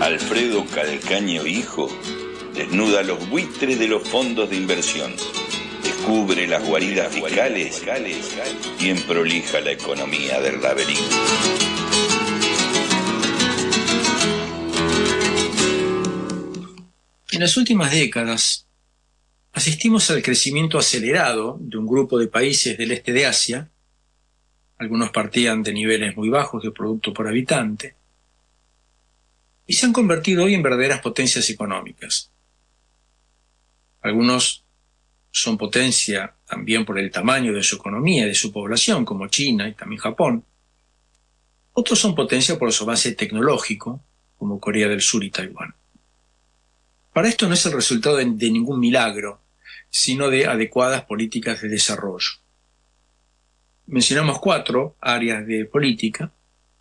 Alfredo Calcaño hijo desnuda los buitres de los fondos de inversión, descubre las guaridas fiscales y emprolija la economía del laberinto. En las últimas décadas asistimos al crecimiento acelerado de un grupo de países del este de Asia. Algunos partían de niveles muy bajos de producto por habitante y se han convertido hoy en verdaderas potencias económicas. Algunos son potencia también por el tamaño de su economía y de su población, como China y también Japón. Otros son potencia por su avance tecnológico, como Corea del Sur y Taiwán. Para esto no es el resultado de ningún milagro, sino de adecuadas políticas de desarrollo. Mencionamos 4 áreas de política: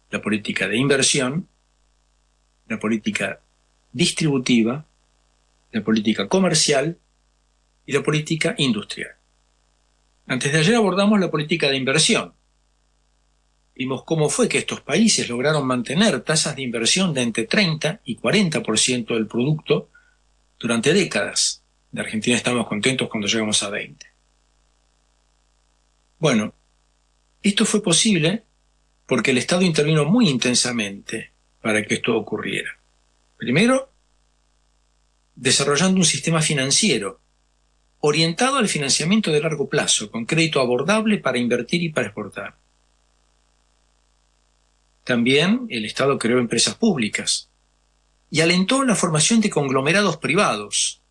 la política de inversión, la política distributiva, la política comercial y la política industrial. Antes de ayer abordamos la política de inversión. Vimos cómo fue que estos países lograron mantener tasas de inversión de entre 30 y 40% del producto durante décadas. De Argentina estamos contentos cuando llegamos a 20. Bueno, esto fue posible porque el Estado intervino muy intensamente para que esto ocurriera. Primero, desarrollando un sistema financiero orientado al financiamiento de largo plazo, con crédito abordable para invertir y para exportar. También el Estado creó empresas públicas y alentó la formación de conglomerados privados,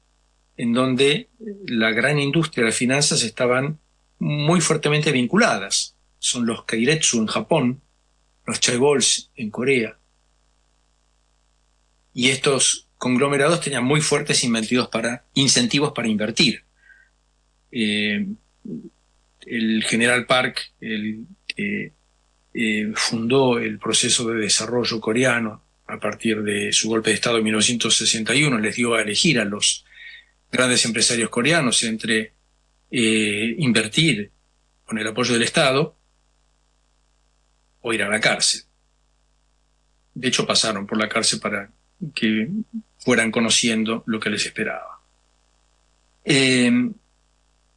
en donde la gran industria de las finanzas estaban muy fuertemente vinculadas. Son los Keiretsu en Japón, los Chaebols en Corea. Y estos conglomerados tenían muy fuertes incentivos para invertir. El general Park, fundó el proceso de desarrollo coreano a partir de su golpe de Estado en 1961, les dio a elegir a los grandes empresarios coreanos entre invertir con el apoyo del Estado o ir a la cárcel. De hecho, pasaron por la cárcel para que fueran conociendo lo que les esperaba.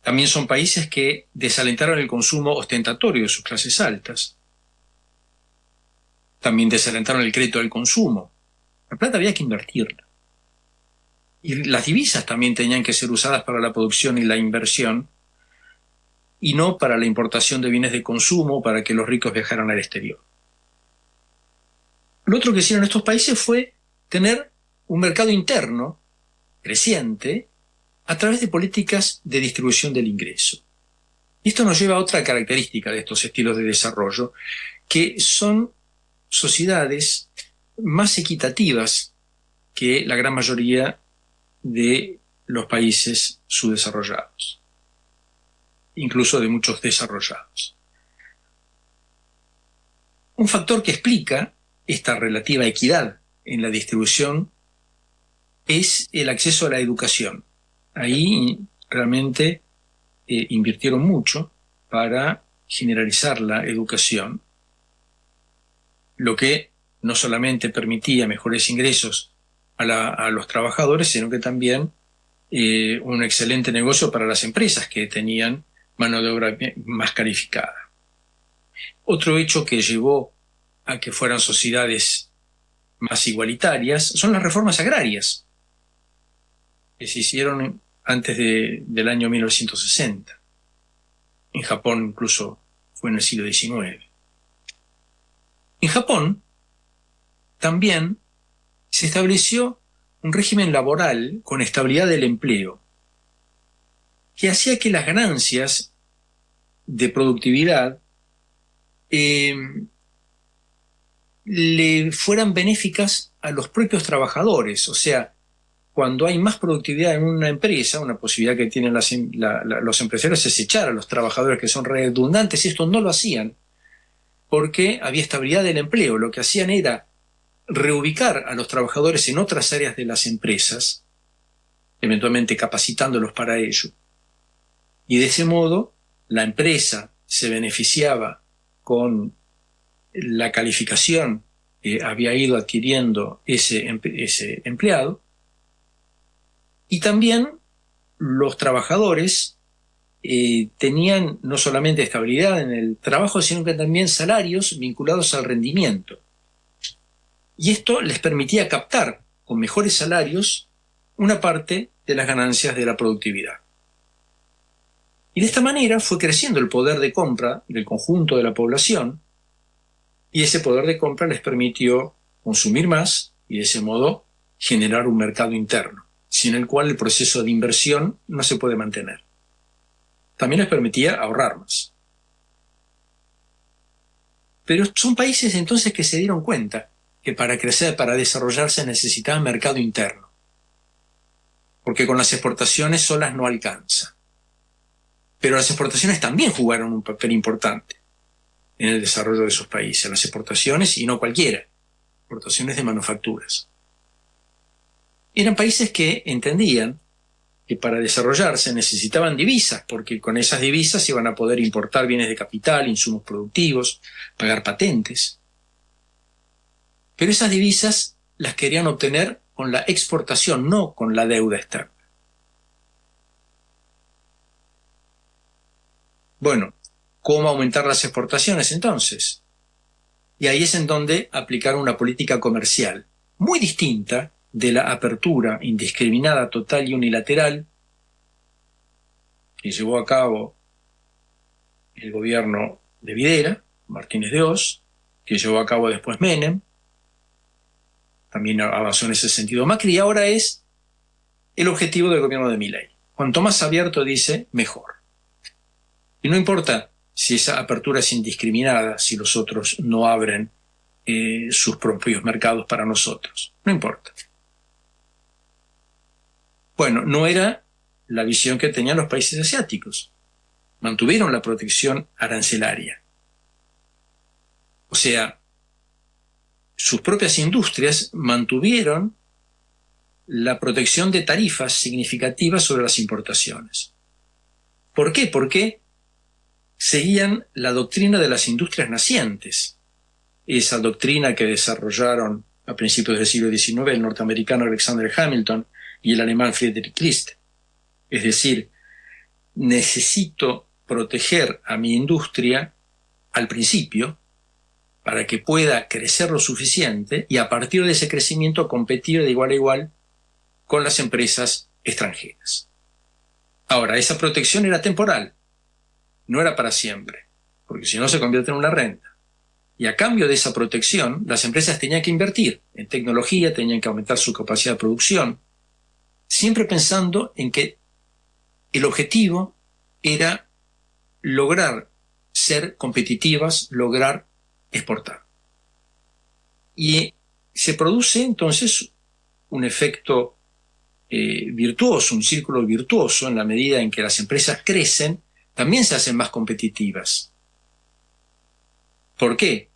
También son países que desalentaron el consumo ostentatorio de sus clases altas. También desalentaron el crédito al consumo. La plata había que invertirla. Y las divisas también tenían que ser usadas para la producción y la inversión, y no para la importación de bienes de consumo para que los ricos viajaran al exterior. Lo otro que hicieron estos países fue tener un mercado interno creciente a través de políticas de distribución del ingreso. Y esto nos lleva a otra característica de estos estilos de desarrollo, que son sociedades más equitativas que la gran mayoría de los países subdesarrollados, incluso de muchos desarrollados. Un factor que explica esta relativa equidad en la distribución es el acceso a la educación. Ahí realmente invirtieron mucho para generalizar la educación, lo que no solamente permitía mejores ingresos a los trabajadores, sino que también un excelente negocio para las empresas que tenían mano de obra más calificada. Otro hecho que llevó a que fueran sociedades más igualitarias son las reformas agrarias que se hicieron antes del año 1960. En Japón incluso fue en el siglo XIX. En Japón también se estableció un régimen laboral con estabilidad del empleo, que hacía que las ganancias de productividad le fueran benéficas a los propios trabajadores. O sea, cuando hay más productividad en una empresa, una posibilidad que tienen los empresarios es echar a los trabajadores que son redundantes, y esto no lo hacían porque había estabilidad del empleo. Lo que hacían era reubicar a los trabajadores en otras áreas de las empresas, eventualmente capacitándolos para ello. Y de ese modo la empresa se beneficiaba con la calificación había ido adquiriendo ese empleado, y también los trabajadores tenían no solamente estabilidad en el trabajo, sino que también salarios vinculados al rendimiento. Y esto les permitía captar con mejores salarios una parte de las ganancias de la productividad. Y de esta manera fue creciendo el poder de compra del conjunto de la población, y ese poder de compra les permitió consumir más y de ese modo generar un mercado interno, sin el cual el proceso de inversión no se puede mantener. También les permitía ahorrar más. Pero son países entonces que se dieron cuenta que para crecer, para desarrollarse, necesitaban mercado interno, porque con las exportaciones solas no alcanza. Pero las exportaciones también jugaron un papel importante en el desarrollo de esos países, las exportaciones, y no cualquiera, exportaciones de manufacturas. Eran países que entendían que para desarrollarse necesitaban divisas, porque con esas divisas iban a poder importar bienes de capital, insumos productivos, pagar patentes. Pero esas divisas las querían obtener con la exportación, no con la deuda externa. Bueno, ¿cómo aumentar las exportaciones entonces? Y ahí es en donde aplicaron una política comercial muy distinta de la apertura indiscriminada, total y unilateral que llevó a cabo el gobierno de Videla, Martínez de Oz, que llevó a cabo después Menem, también avanzó en ese sentido Macri, y ahora es el objetivo del gobierno de Milei. Cuanto más abierto, dice, mejor. Y no importa si esa apertura es indiscriminada, si los otros no abren sus propios mercados para nosotros. No importa. Bueno, no era la visión que tenían los países asiáticos. Mantuvieron la protección arancelaria. O sea, sus propias industrias mantuvieron la protección de tarifas significativas sobre las importaciones. ¿Por qué? Porque seguían la doctrina de las industrias nacientes, esa doctrina que desarrollaron a principios del siglo XIX el norteamericano Alexander Hamilton y el alemán Friedrich List. Es decir, necesito proteger a mi industria al principio para que pueda crecer lo suficiente y a partir de ese crecimiento competir de igual a igual con las empresas extranjeras. Ahora, esa protección era temporal, no era para siempre, porque si no se convierte en una renta. Y a cambio de esa protección, las empresas tenían que invertir en tecnología, tenían que aumentar su capacidad de producción, siempre pensando en que el objetivo era lograr ser competitivas, lograr exportar. Y se produce entonces un efecto virtuoso, un círculo virtuoso, en la medida en que las empresas crecen, también se hacen más competitivas. ¿Por qué?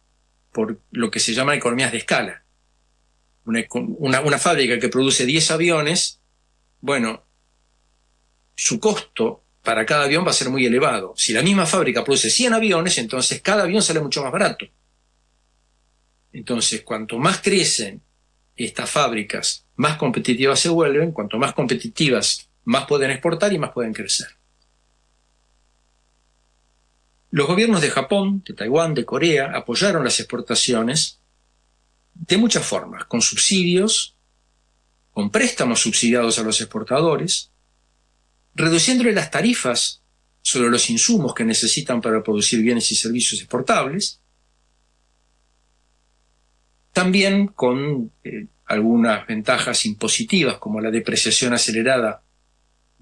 Por lo que se llama economías de escala. Una fábrica que produce 10 aviones, bueno, su costo para cada avión va a ser muy elevado. Si la misma fábrica produce 100 aviones, entonces cada avión sale mucho más barato. Entonces, cuanto más crecen estas fábricas, más competitivas se vuelven. Cuanto más competitivas, más pueden exportar y más pueden crecer. Los gobiernos de Japón, de Taiwán, de Corea apoyaron las exportaciones de muchas formas, con subsidios, con préstamos subsidiados a los exportadores, reduciéndole las tarifas sobre los insumos que necesitan para producir bienes y servicios exportables, también con algunas ventajas impositivas como la depreciación acelerada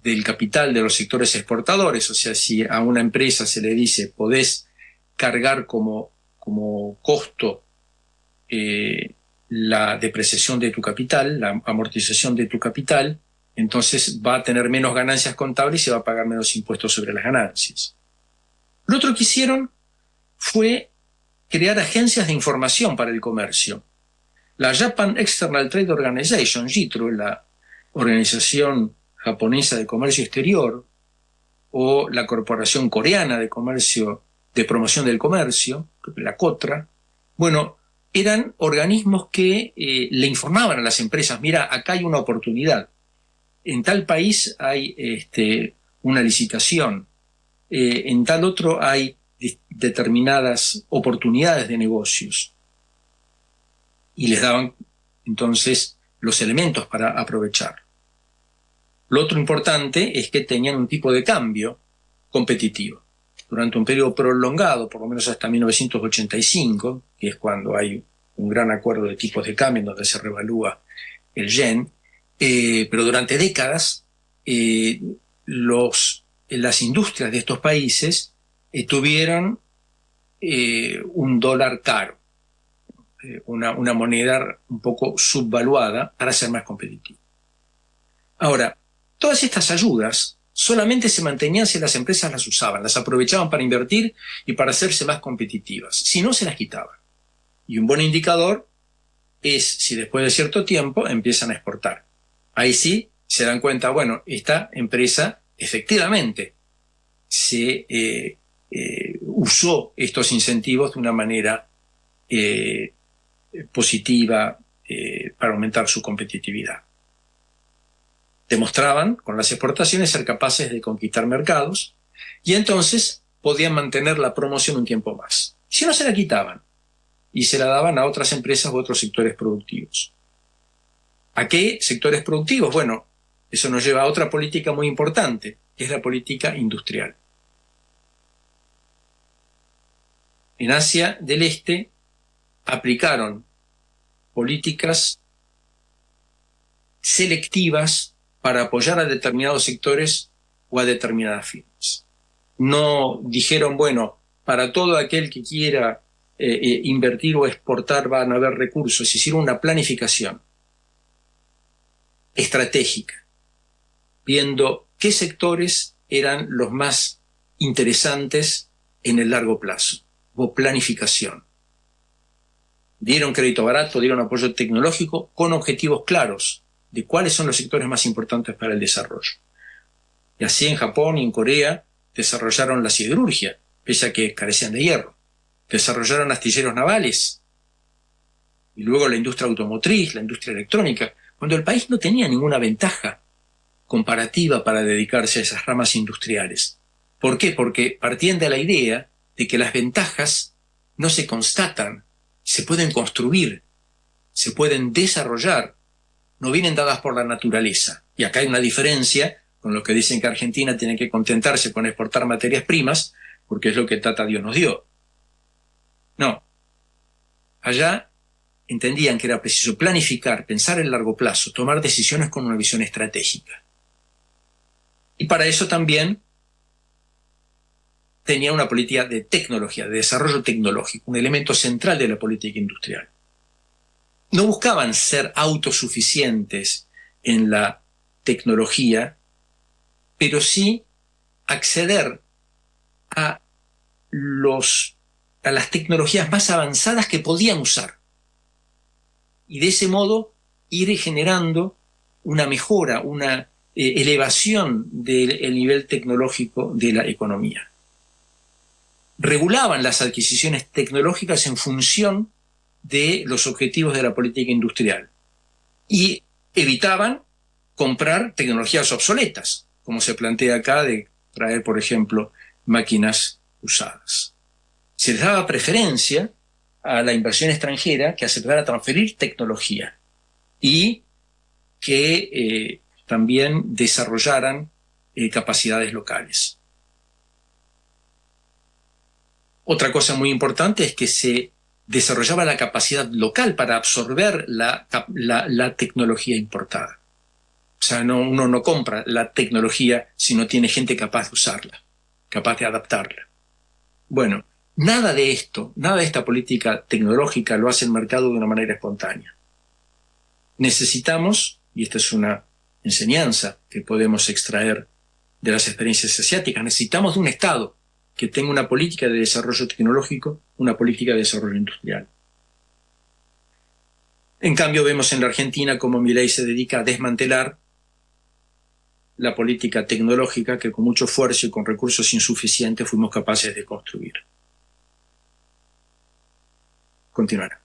del capital de los sectores exportadores. O sea, si a una empresa se le dice podés cargar como costo la depreciación de tu capital, la amortización de tu capital, entonces va a tener menos ganancias contables y va a pagar menos impuestos sobre las ganancias. Lo otro que hicieron fue crear agencias de información para el comercio. La Japan External Trade Organization, JITRO, la organización japonesa de comercio exterior, o la Corporación Coreana de Comercio, de Promoción del Comercio, la COTRA, bueno, eran organismos que le informaban a las empresas, mira, acá hay una oportunidad, en tal país hay una licitación, en tal otro hay determinadas oportunidades de negocios, y les daban entonces los elementos para aprovechar. Lo otro importante es que tenían un tipo de cambio competitivo. Durante un periodo prolongado, por lo menos hasta 1985, que es cuando hay un gran acuerdo de tipos de cambio en donde se revalúa el yen, pero durante décadas las industrias de estos países tuvieron un dólar caro, una moneda un poco subvaluada para ser más competitiva. Ahora, todas estas ayudas solamente se mantenían si las empresas las usaban, las aprovechaban para invertir y para hacerse más competitivas. Si no, se las quitaban. Y un buen indicador es si después de cierto tiempo empiezan a exportar. Ahí sí se dan cuenta, bueno, esta empresa efectivamente se usó estos incentivos de una manera positiva para aumentar su competitividad. Demostraban con las exportaciones ser capaces de conquistar mercados y entonces podían mantener la promoción un tiempo más. Si no, se la quitaban y se la daban a otras empresas u otros sectores productivos. ¿A qué sectores productivos? Bueno, eso nos lleva a otra política muy importante, que es la política industrial. En Asia del Este aplicaron políticas selectivas para apoyar a determinados sectores o a determinadas firmas. No dijeron, bueno, para todo aquel que quiera invertir o exportar van a haber recursos. Hicieron una planificación estratégica, viendo qué sectores eran los más interesantes en el largo plazo. Hubo planificación. Dieron crédito barato, dieron apoyo tecnológico con objetivos claros de cuáles son los sectores más importantes para el desarrollo. Y así en Japón y en Corea desarrollaron la siderurgia, pese a que carecían de hierro. Desarrollaron astilleros navales. Y luego la industria automotriz, la industria electrónica, cuando el país no tenía ninguna ventaja comparativa para dedicarse a esas ramas industriales. ¿Por qué? Porque partían de la idea de que las ventajas no se constatan, se pueden construir, se pueden desarrollar, no vienen dadas por la naturaleza. Y acá hay una diferencia con los que dicen que Argentina tiene que contentarse con exportar materias primas, porque es lo que Tata Dios nos dio. No. Allá entendían que era preciso planificar, pensar en largo plazo, tomar decisiones con una visión estratégica. Y para eso también tenía una política de tecnología, de desarrollo tecnológico, un elemento central de la política industrial. No buscaban ser autosuficientes en la tecnología, pero sí acceder a las tecnologías más avanzadas que podían usar. Y de ese modo ir generando una mejora, una elevación del nivel tecnológico de la economía. Regulaban las adquisiciones tecnológicas en función de los objetivos de la política industrial y evitaban comprar tecnologías obsoletas, como se plantea acá de traer, por ejemplo, máquinas usadas. Se les daba preferencia a la inversión extranjera que aceptara transferir tecnología y que también desarrollaran capacidades locales. Otra cosa muy importante es que se desarrollaba la capacidad local para absorber la tecnología importada. O sea, uno no compra la tecnología si no tiene gente capaz de usarla, capaz de adaptarla. Bueno, nada de esto, nada de esta política tecnológica lo hace el mercado de una manera espontánea. Necesitamos, y esta es una enseñanza que podemos extraer de las experiencias asiáticas, necesitamos de un Estado que tenga una política de desarrollo tecnológico, una política de desarrollo industrial. En cambio, vemos en la Argentina cómo Milei se dedica a desmantelar la política tecnológica que con mucho esfuerzo y con recursos insuficientes fuimos capaces de construir. Continuará.